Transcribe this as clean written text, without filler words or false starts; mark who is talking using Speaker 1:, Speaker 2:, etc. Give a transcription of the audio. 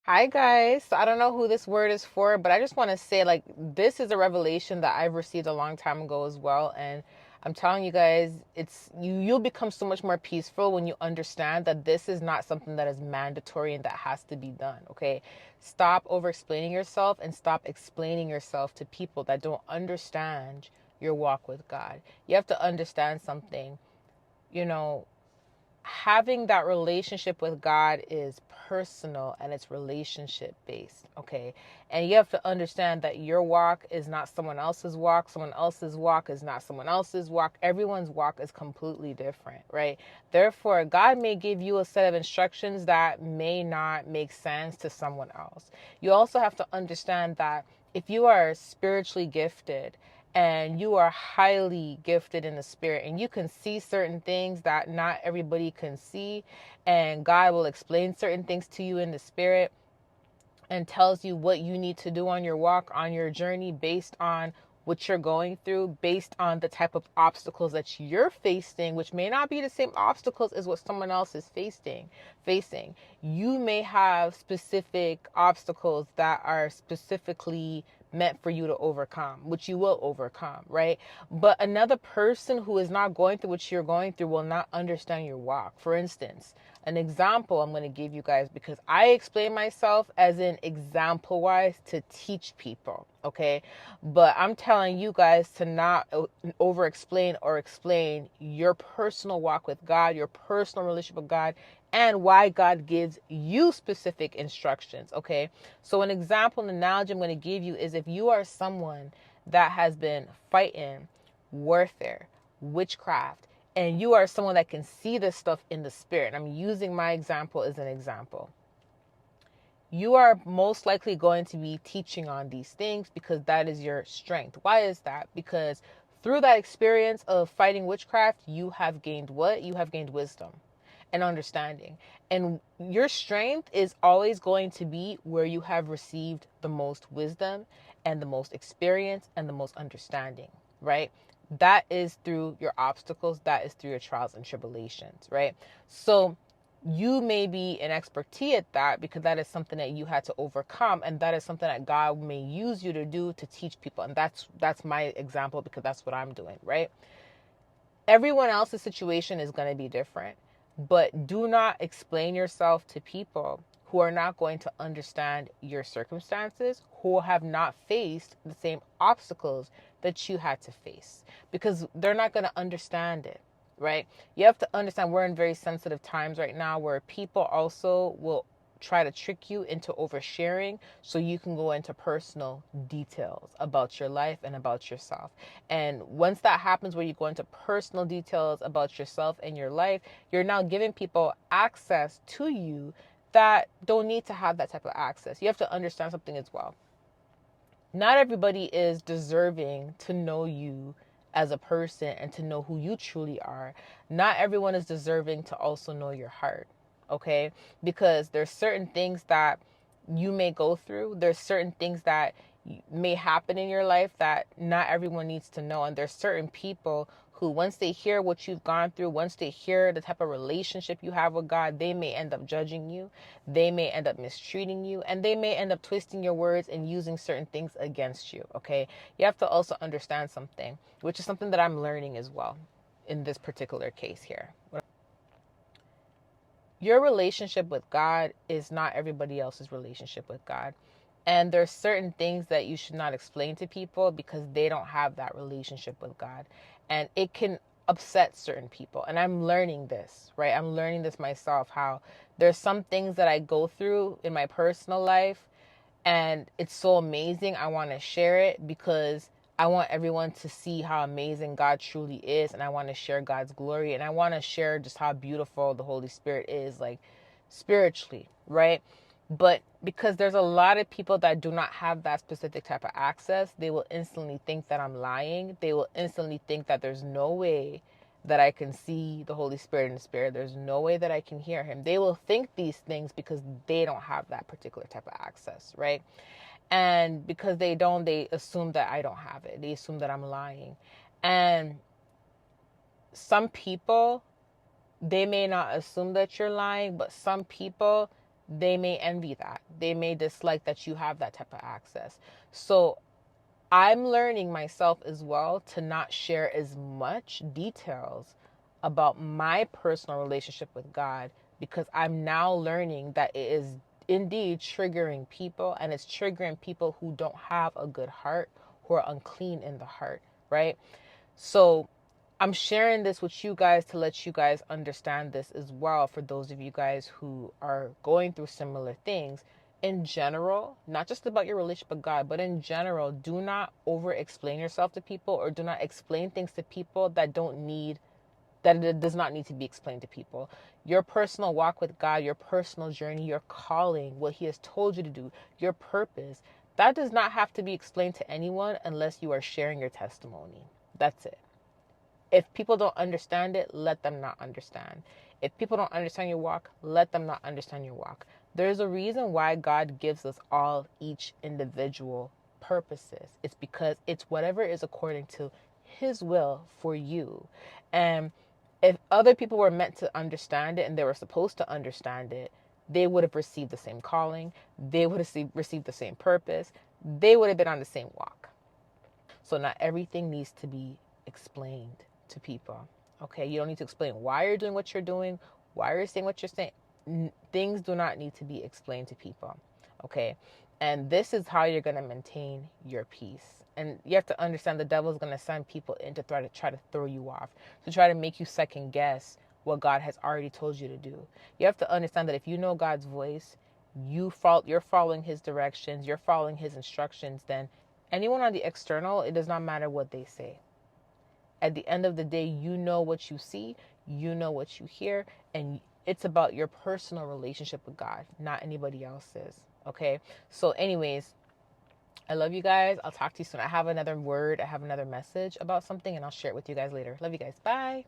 Speaker 1: Hi guys. So I don't know who this word is for, but I just want to say like this is a revelation that I've received a long time ago as well, and I'm telling you guys, you'll become so much more peaceful when you understand that this is not something that is mandatory and that has to be done, okay? Stop over explaining yourself and stop explaining yourself to people that don't understand your walk with God. You have to understand something. You know, having that relationship with God is personal and it's relationship based, okay? And you have to understand that your walk is not someone else's walk. Someone else's walk is not someone else's walk. Everyone's walk is completely different, right? Therefore, God may give you a set of instructions that may not make sense to someone else. You also have to understand that if you are spiritually gifted, and you are highly gifted in the spirit and you can see certain things that not everybody can see, and God will explain certain things to you in the spirit and tells you what you need to do on your walk, on your journey, based on what you're going through, based on the type of obstacles that you're facing, which may not be the same obstacles as what someone else is facing. You may have specific obstacles that are specifically meant for you to overcome, which you will overcome, right? But another person who is not going through what you're going through will not understand your walk. For instance, an example I'm going to give you guys, because I explain myself as in example wise to teach people, okay? But I'm telling you guys to not over explain or explain your personal walk with God, your personal relationship with God, and why God gives you specific instructions, okay? So an example, an analogy I'm going to give you is if you are someone that has been fighting warfare, witchcraft, and you are someone that can see this stuff in the spirit. I'm using my example as an example. You are most likely going to be teaching on these things because that is your strength. Why is that? Because through that experience of fighting witchcraft, you have gained what? You have gained wisdom and understanding. And your strength is always going to be where you have received the most wisdom and the most experience and the most understanding, right? That is through your obstacles, that is through your trials and tribulations, right? So you may be an expertise at that because that is something that you had to overcome, and that is something that God may use you to do to teach people. And that's my example because that's what I'm doing, right? Everyone else's situation is going to be different, but do not explain yourself to people who are not going to understand your circumstances, who have not faced the same obstacles that you had to face, because they're not going to understand it, right? You have to understand we're in very sensitive times right now where people also will try to trick you into oversharing so you can go into personal details about your life and about yourself. And once that happens, where you go into personal details about yourself and your life, you're now giving people access to you that don't need to have that type of access. You have to understand something as well. Not everybody is deserving to know you as a person and to know who you truly are. Not everyone is deserving to also know your heart, okay? Because there's certain things that you may go through. There's certain things that may happen in your life that not everyone needs to know. And there's certain people who, once they hear what you've gone through, once they hear the type of relationship you have with God, they may end up judging you. They may end up mistreating you, and they may end up twisting your words and using certain things against you, okay? You have to also understand something, which is something that I'm learning as well in this particular case here. Your relationship with God is not everybody else's relationship with God. And there's certain things that you should not explain to people because they don't have that relationship with God. And it can upset certain people. And I'm learning this, right? I'm learning this myself, how there's some things that I go through in my personal life and it's so amazing. I want to share it because I want everyone to see how amazing God truly is, and I want to share God's glory, and I want to share just how beautiful the Holy Spirit is, like spiritually, right? But because there's a lot of people that do not have that specific type of access, they will instantly think that I'm lying. They will instantly think that there's no way that I can see the Holy Spirit in the Spirit. There's no way that I can hear Him. They will think these things because they don't have that particular type of access, right? And because they don't, they assume that I don't have it. They assume that I'm lying. And some people, they may not assume that you're lying, but some people, they may envy that. They may dislike that you have that type of access. So I'm learning myself as well to not share as much details about my personal relationship with God, because I'm now learning that it is indeed triggering people, and it's triggering people who don't have a good heart, who are unclean in the heart, right? So I'm sharing this with you guys to let you guys understand this as well, for those of you guys who are going through similar things. In general, not just about your relationship with God, but in general, do not over explain yourself to people, or do not explain things to people that it does not need to be explained to people. Your personal walk with God, your personal journey, your calling, what He has told you to do, your purpose, that does not have to be explained to anyone unless you are sharing your testimony. That's it. If people don't understand it, let them not understand. If people don't understand your walk, let them not understand your walk. There's a reason why God gives us all each individual purposes. It's because it's whatever is according to His will for you. And if other people were meant to understand it and they were supposed to understand it, they would have received the same calling, they would have received the same purpose, they would have been on the same walk. So not everything needs to be explained to people. Okay, you don't need to explain why you're doing what you're doing, why you're saying what you're saying. Things do not need to be explained to people. Okay, and this is how you're going to maintain your peace. And you have to understand the devil's going to send people in to try to throw you off, to try to make you second guess what God has already told you to do. You have to understand that if you know God's voice, you're following His directions, you're following His instructions, then anyone on the external, it does not matter what they say. At the end of the day, you know what you see, you know what you hear, and it's about your personal relationship with God, not anybody else's. Okay? So, anyways, I love you guys. I'll talk to you soon. I have another word, I have another message about something, and I'll share it with you guys later. Love you guys. Bye.